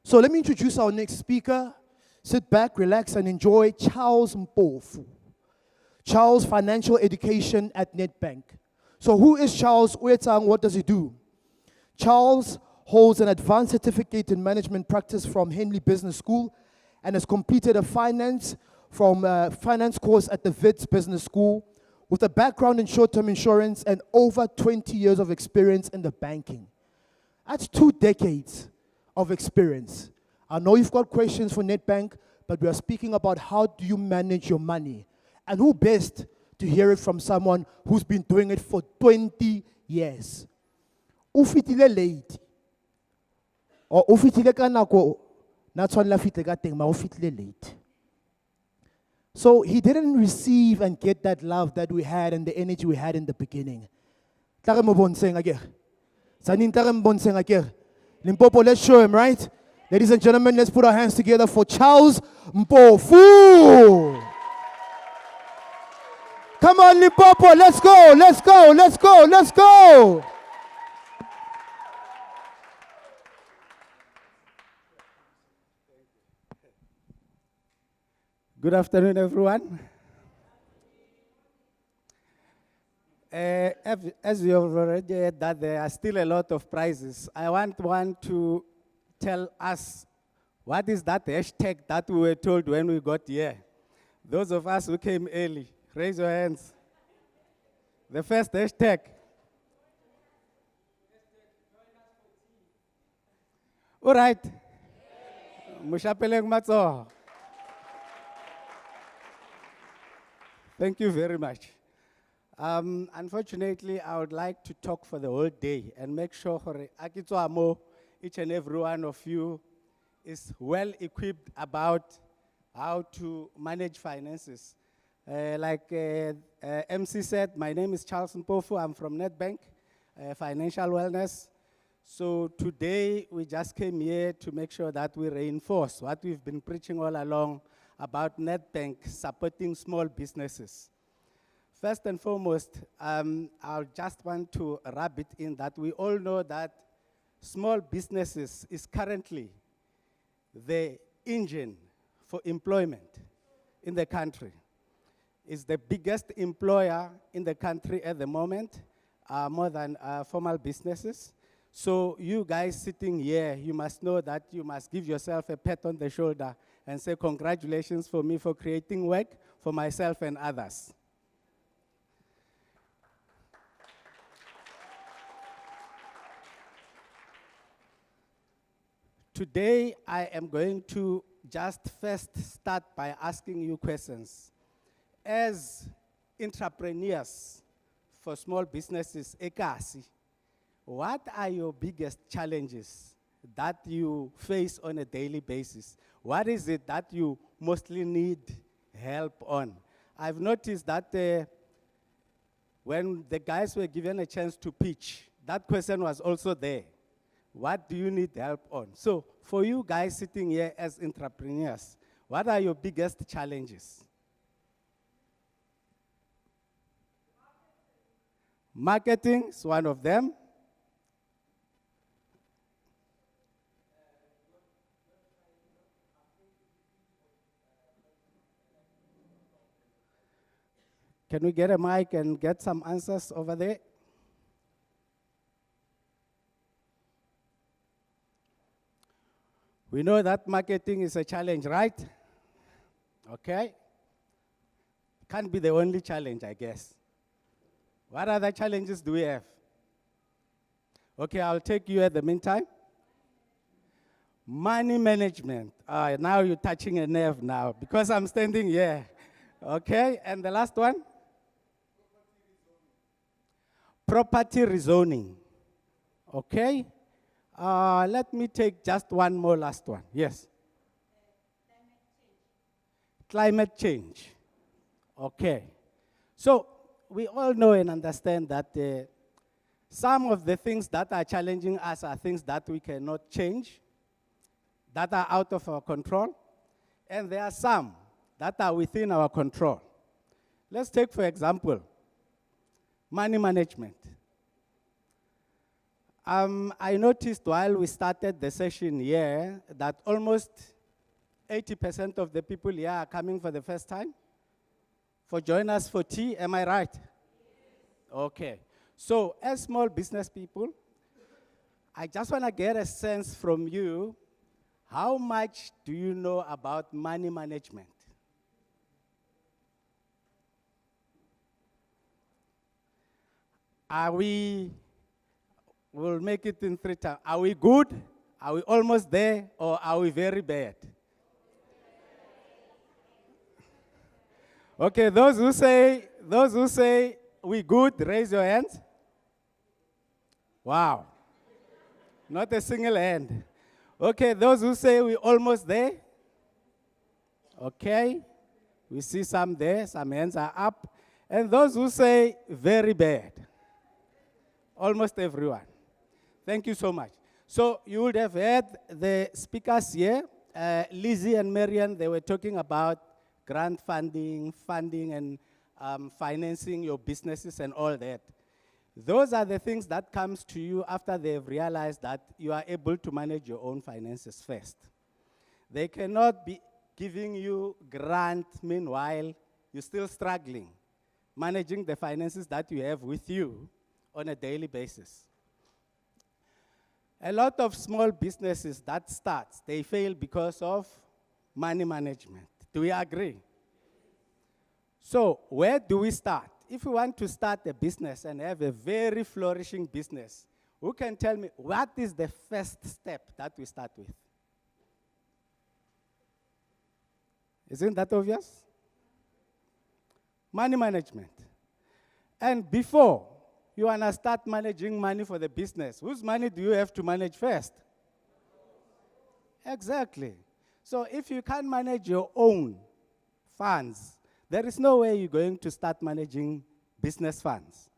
So let me introduce our next speaker. Sit back, relax, and enjoy Charles Mpofu. Charles, Financial Education at Nedbank. So who is Charles? What does he do? Charles holds an advanced certificate in management practice from Henley Business School and has completed a finance course at the Wits Business School with a background in short-term insurance and over 20 years of experience in the banking. That's 2 decades of experience. I know you've got questions for Nedbank, but we are speaking about how do you manage your money. And who best to hear it from someone who's been doing it for 20 years. Ufitile late. Or ufitile kanako, not only ufitile gateng, ma ufitile late. So he didn't receive and get that love that we had and the energy we had in the beginning. Tzaneen, Limpopo, let's show him, right? Ladies and gentlemen, let's put our hands together for Charles Mpofu. Come on, Limpopo, let's go, let's go, let's go, let's go. Good afternoon, everyone. As you have already heard that there are still a lot of prizes, I want to tell us what is that hashtag that we were told when we got here. Those of us who came early, raise your hands. The first hashtag. All right. Mushapeleng matso. Thank you very much. Unfortunately, I would like to talk for the whole day and make sure each and every one of you is well equipped about how to manage finances. Like MC said, my name is Charles Mpofu. I'm from Nedbank, Financial Wellness. So today we just came here to make sure that we reinforce what we've been preaching all along about Nedbank supporting small businesses. First and foremost, I just want to rub it in that we all know that small businesses is currently the engine for employment in the country. It's the biggest employer in the country at the moment, more than formal businesses. So you guys sitting here, you must know that you must give yourself a pat on the shoulder and say congratulations for me for creating work for myself and others. Today, I am going to just first start by asking you questions. As entrepreneurs for small businesses, ekasi, what are your biggest challenges that you face on a daily basis? What is it that you mostly need help on? I've noticed that when the guys were given a chance to pitch, that question was also there. What do you need help on? So for you guys sitting here as entrepreneurs, what are your biggest challenges? Marketing is one of them. Can we get a mic and get some answers over there? We know that marketing is a challenge, right? Okay. Can't be the only challenge, I guess. What other challenges do we have? Okay, I'll take you at the meantime. Money management. Now you're touching a nerve now because I'm standing here. Okay, and the last one? Property rezoning. Okay. Let me take just one more last one. Yes. Climate change. Okay. So we all know and understand that some of the things that are challenging us are things that we cannot change, that are out of our control, and there are some that are within our control. Let's take, for example, money management. I noticed while we started the session here that almost 80% of the people here are coming for the first time for join us for tea. Am I right? Okay. So as small business people, I just want to get a sense from you, how much do you know about money management? We'll make it in 3 times. Are we good? Are we almost there? Or are we very bad? Okay, those who say we good, raise your hands. Wow. Not a single hand. Okay, those who say we almost there. Okay. We see some there, some hands are up. And those who say very bad. Almost everyone. Thank you so much. So you would have heard the speakers here, Lizzie and Marian, they were talking about grant funding, and financing your businesses and all that. Those are the things that comes to you after they've realized that you are able to manage your own finances first. They cannot be giving you grant, meanwhile, you're still struggling, managing the finances that you have with you on a daily basis. A lot of small businesses that start, they fail because of money management. Do we agree? So where do we start? If we want to start a business and have a very flourishing business, who can tell me what is the first step that we start with? Isn't that obvious? Money management. And before you want to start managing money for the business, whose money do you have to manage first? Exactly. So if you can't manage your own funds, there is no way you're going to start managing business funds.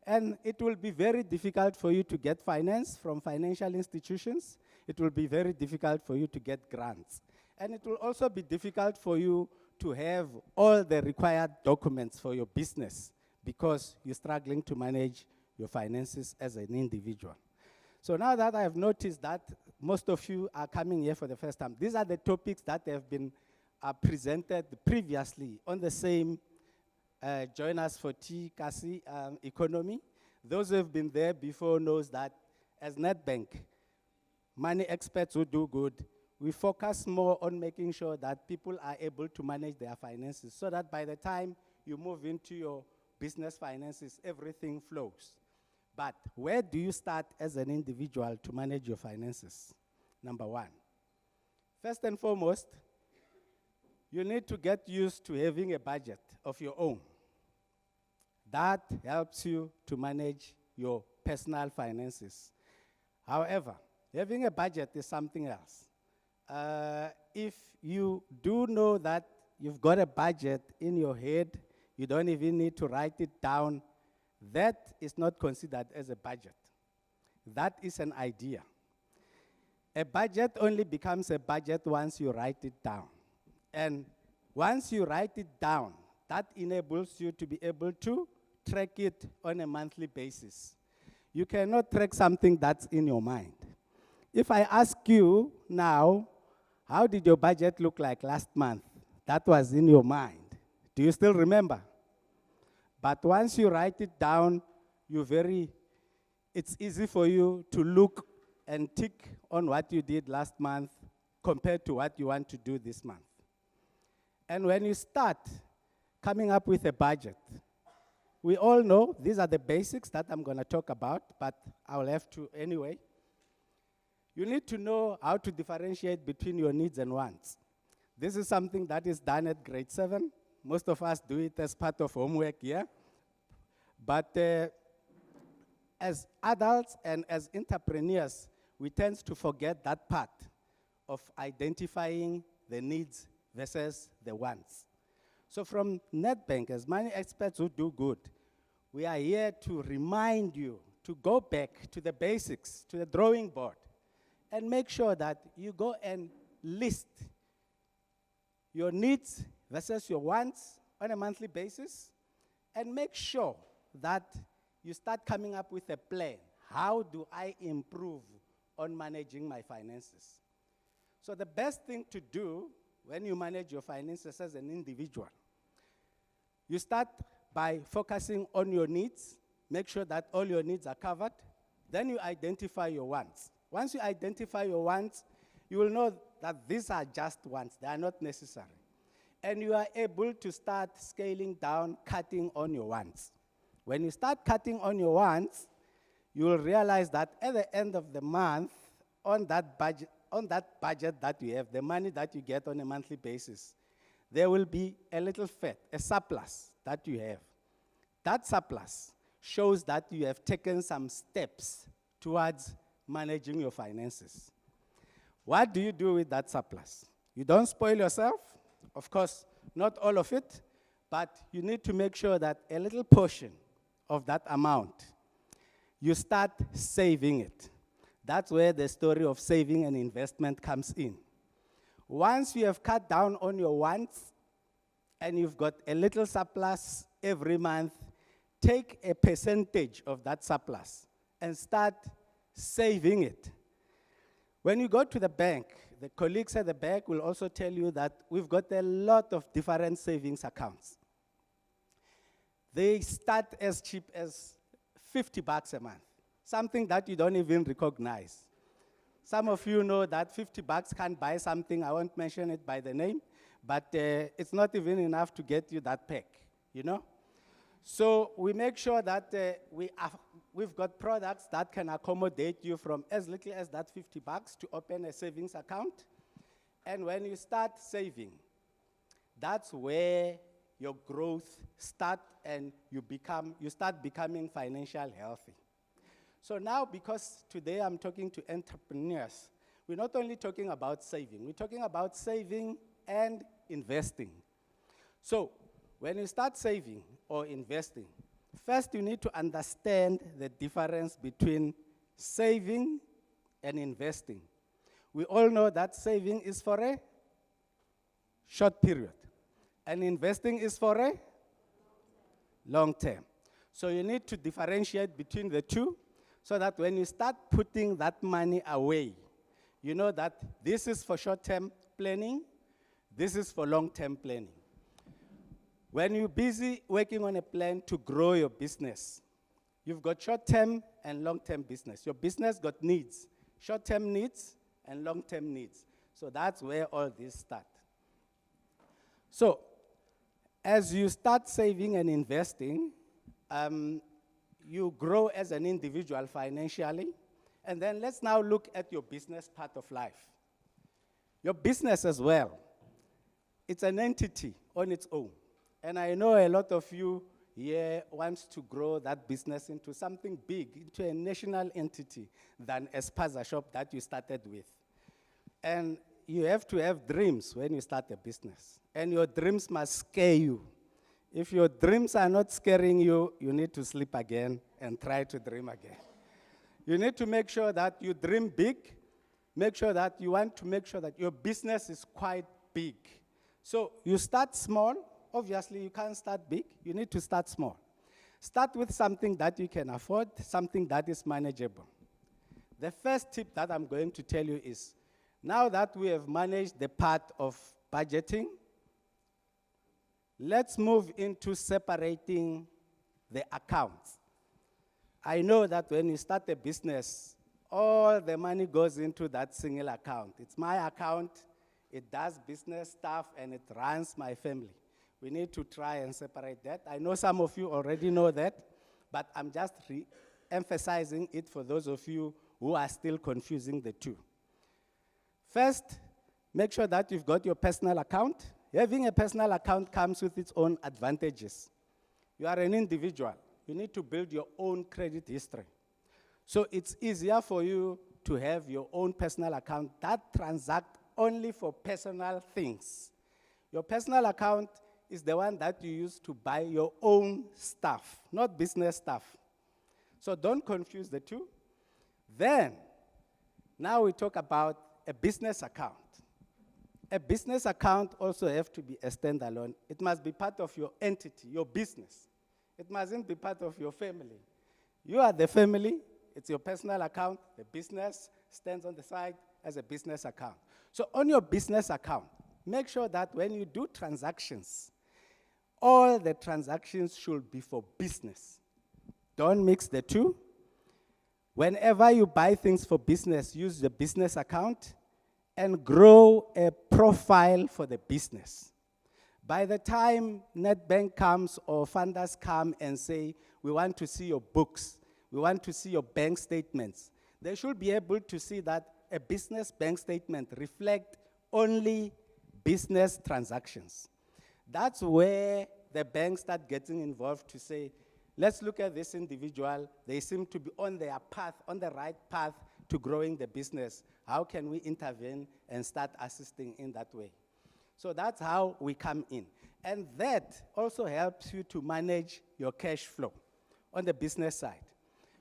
And it will be very difficult for you to get finance from financial institutions. It will be very difficult for you to get grants. And it will also be difficult for you to have all the required documents for your business because you're struggling to manage your finances as an individual. So now that I've noticed that most of you are coming here for the first time, these are the topics that have been presented previously on the same Join Us for Tea, ekasi economy. Those who have been there before knows that as Nedbank, money experts who do good, we focus more on making sure that people are able to manage their finances so that by the time you move into your business finances, everything flows. But where do you start as an individual to manage your finances? Number one. First and foremost, you need to get used to having a budget of your own. That helps you to manage your personal finances. However, having a budget is something else. If you do know that you've got a budget in your head, you don't even need to write it down, that is not considered as a budget. That is an idea. A budget only becomes a budget once you write it down. And once you write it down, that enables you to be able to track it on a monthly basis. You cannot track something that's in your mind. If I ask you now, how did your budget look like last month? That was in your mind. Do you still remember? But once you write it down, it's easy for you to look and tick on what you did last month compared to what you want to do this month. And when you start coming up with a budget, we all know these are the basics that I'm going to talk about, but I'll have to anyway. You need to know how to differentiate between your needs and wants. This is something that is done at grade 7. Most of us do it as part of homework here. But as adults and as entrepreneurs, we tend to forget that part of identifying the needs versus the wants. So from Nedbank, as money experts who do good, we are here to remind you to go back to the basics, to the drawing board, and make sure that you go and list your needs versus your wants on a monthly basis, and make sure that you start coming up with a plan. how do I improve on managing my finances? So the best thing to do when you manage your finances as an individual, you start by focusing on your needs, make sure that all your needs are covered. Then you identify your wants. Once you identify your wants, you will know that these are just wants, they are not necessary. And you are able to start scaling down, cutting on your wants. When you start cutting on your wants, you will realize that at the end of the month, on that budget that you have, the money that you get on a monthly basis, there will be a little fat, a surplus that you have. That surplus shows that you have taken some steps towards managing your finances. What do you do with that surplus? You don't spoil yourself. Of course, not all of it, but you need to make sure that a little portion of that amount, you start saving it. That's where the story of saving and investment comes in. Once you have cut down on your wants and you've got a little surplus every month, take a percentage of that surplus and start saving it. When you go to the bank, the colleagues at the bank will also tell you that we've got a lot of different savings accounts. They start as cheap as $50 a month, something that you don't even recognize. Some of you know that $50 can't buy something, I won't mention it by the name, but it's not even enough to get you that pack, you know? So we make sure that we've got products that can accommodate you from as little as that $50 to open a savings account. And when you start saving, that's where your growth starts and you start becoming financially healthy. So now, because today I'm talking to entrepreneurs, we're not only talking about saving, we're talking about saving and investing. So when you start saving or investing, first you need to understand the difference between saving and investing. We all know that saving is for a short period, and investing is for a long term. So you need to differentiate between the two so that when you start putting that money away, you know that this is for short-term planning, this is for long-term planning. When you're busy working on a plan to grow your business, you've got short-term and long-term business. Your business got needs, short-term needs and long-term needs. So that's where all this starts. So as you start saving and investing, you grow as an individual financially. And then let's now look at your business part of life. Your business as well, it's an entity on its own. And I know a lot of you here wants to grow that business into something big, into a national entity than a spaza shop that you started with. And you have to have dreams when you start a business. And your dreams must scare you. If your dreams are not scaring you, you need to sleep again and try to dream again. You need to make sure that you dream big. Make sure that you want to make sure that your business is quite big. So you start small. Obviously, you can't start big. You need to start small. Start with something that you can afford, something that is manageable. The first tip that I'm going to tell you is, now that we have managed the part of budgeting, let's move into separating the accounts. I know that when you start a business, all the money goes into that single account. It's my account, it does business stuff, and it runs my family. We need to try and separate that. I know some of you already know that, but I'm just emphasizing it for those of you who are still confusing the two. First, make sure that you've got your personal account. Having a personal account comes with its own advantages. You are an individual. You need to build your own credit history. So it's easier for you to have your own personal account that transacts only for personal things. Your personal account is the one that you use to buy your own stuff, not business stuff. So don't confuse the two. Then, now we talk about a business account. A business account also has to be a standalone. It must be part of your entity, your business. It mustn't be part of your family. You are the family, It's your personal account. The business stands on the side as a business account. So on your business account, make sure that when you do transactions, all the transactions should be for business. Don't mix the two. Whenever you buy things for business, use the business account and grow a profile for the business. By the time Nedbank comes or funders come and say, we want to see your books, we want to see your bank statements, they should be able to see that a business bank statement reflects only business transactions. That's where the banks start getting involved to say, let's look at this individual. They seem to be on their path, on the right path to growing the business. How can we intervene and start assisting in that way? So that's how we come in. And that also helps you to manage your cash flow on the business side.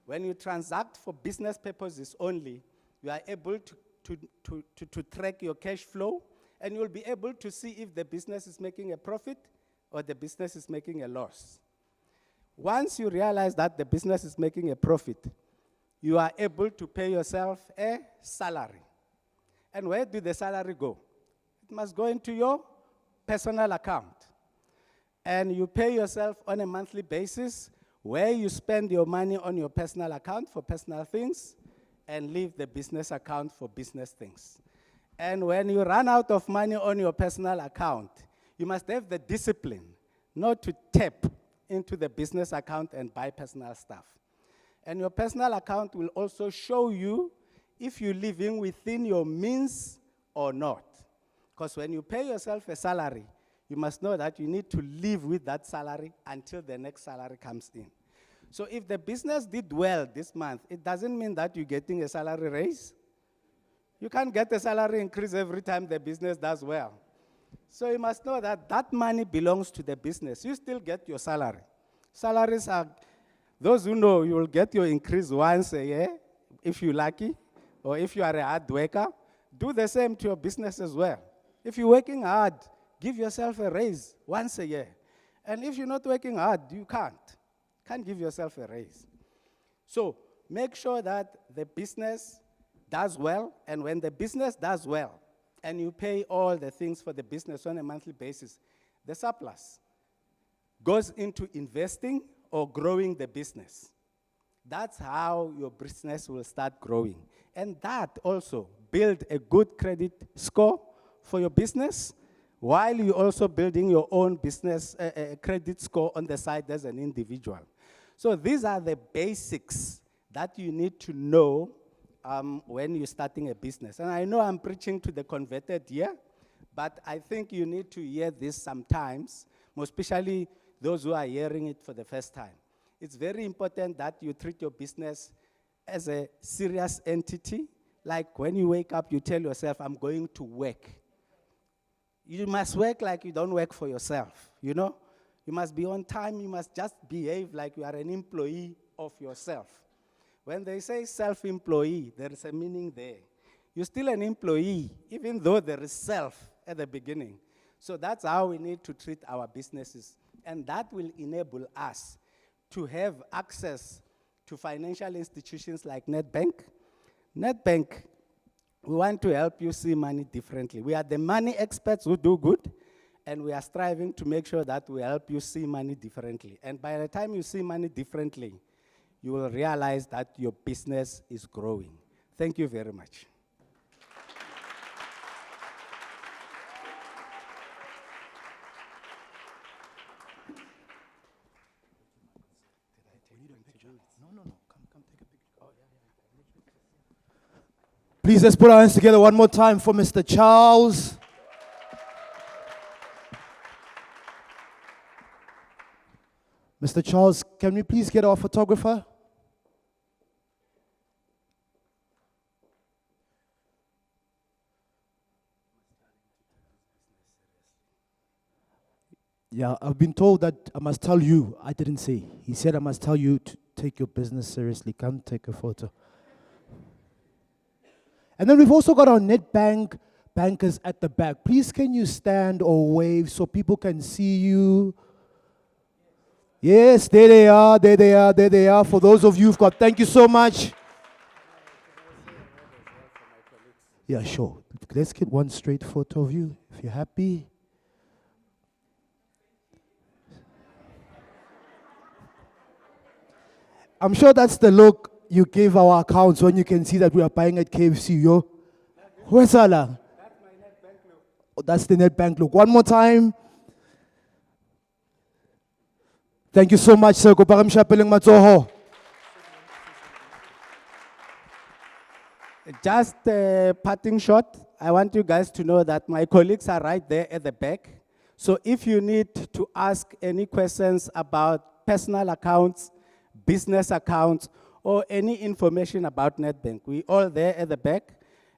When you transact for business purposes only, you are able to track your cash flow, and you'll be able to see if the business is making a profit or the business is making a loss. Once you realize that the business is making a profit, you are able to pay yourself a salary. And where do the salary go? It must go into your personal account. And you pay yourself on a monthly basis where you spend your money on your personal account for personal things and leave the business account for business things. And when you run out of money on your personal account, you must have the discipline not to tap into the business account and buy personal stuff. And your personal account will also show you if you're living within your means or not. Because when you pay yourself a salary, you must know that you need to live with that salary until the next salary comes in. So if the business did well this month, it doesn't mean that you're getting a salary raise. You can't get a salary increase every time the business does well. So you must know that that money belongs to the business. You still get your salary. Salaries are, those who know, you will get your increase once a year, if you're lucky, or if you are a hard worker. Do the same to your business as well. If you're working hard, give yourself a raise once a year. And if you're not working hard, you can't give yourself a raise. So make sure that the business does well, and when the business does well, and you pay all the things for the business on a monthly basis, the surplus goes into investing or growing the business. That's how your business will start growing. And that also build a good credit score for your business, while you're also building your own business credit score on the side as an individual. So these are the basics that you need to know when you're starting a business. And I know I'm preaching to the converted here, but I think you need to hear this sometimes, most especially those who are hearing it for the first time. It's very important that you treat your business as a serious entity. Like when you wake up, you tell yourself, I'm going to work. You must work like you don't work for yourself, you know? You must be on time. You must just behave like you are an employee of yourself. When they say self-employee, there is a meaning there. You're still an employee, even though there is self at the beginning. So that's how we need to treat our businesses. And that will enable us to have access to financial institutions like Nedbank. Nedbank, we want to help you see money differently. We are the money experts who do good, and we are striving to make sure that we help you see money differently. And by the time you see money differently, you will realize that your business is growing. Thank you very much. Please, let's put our hands together one more time for Mr. Charles. Mr. Charles, can we please get our photographer? Yeah, I've been told that I must tell you. I didn't say. He said I must tell you to take your business seriously. Come take a photo. And then we've also got our Nedbank bankers at the back. Please, can you stand or wave so people can see you? Yes, there they are, there they are, there they are. For those of you who've got, thank you so much. Yeah, sure. Let's get one straight photo of you, if you're happy. I'm sure that's the look you gave our accounts when you can see that we are buying at KFC, yo. Where's Ala? That's my net bank look. Oh, that's the net bank look. One more time. Thank you so much, sir. Kopagam Shapeling Matsoho. Just a parting shot. I want you guys to know that my colleagues are right there at the back. So if you need to ask any questions about personal accounts, business accounts, or any information about NetBank, we all there at the back.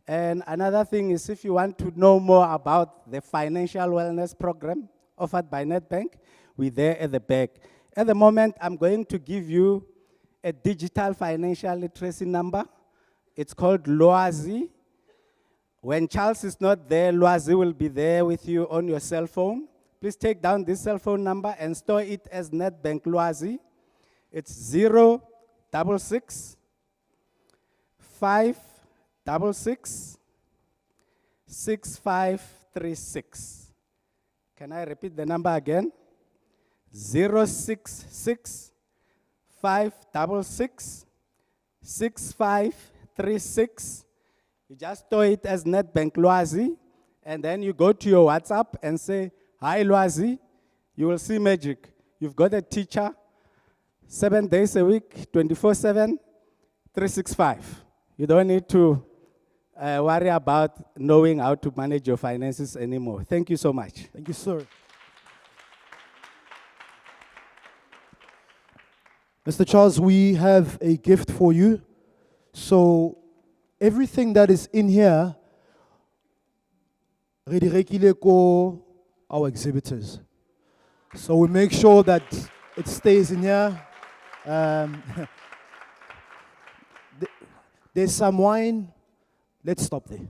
And another thing is if you want to know more about the financial wellness program offered by NetBank, we're there at the back. At the moment, I'm going to give you a digital financial literacy number. It's called Loazi. When Charles is not there, Loazi will be there with you on your cell phone. Please take down this cell phone number and store it as NetBank Loazi. It's 066 566 6536. Can I repeat the number again? 066 566 6536. You just store it as NetBank Loazi, and then you go to your WhatsApp and say, "Hi Loazi." You will see magic. You've got a teacher 7 days a week, 24/7, 365. You don't need to worry about knowing how to manage your finances anymore. Thank you so much. Thank you, sir. Mr. Charles, we have a gift for you. So everything that is in here, re di rekile ko our exhibitors. So we make sure that it stays in here. There's some wine. Let's stop there.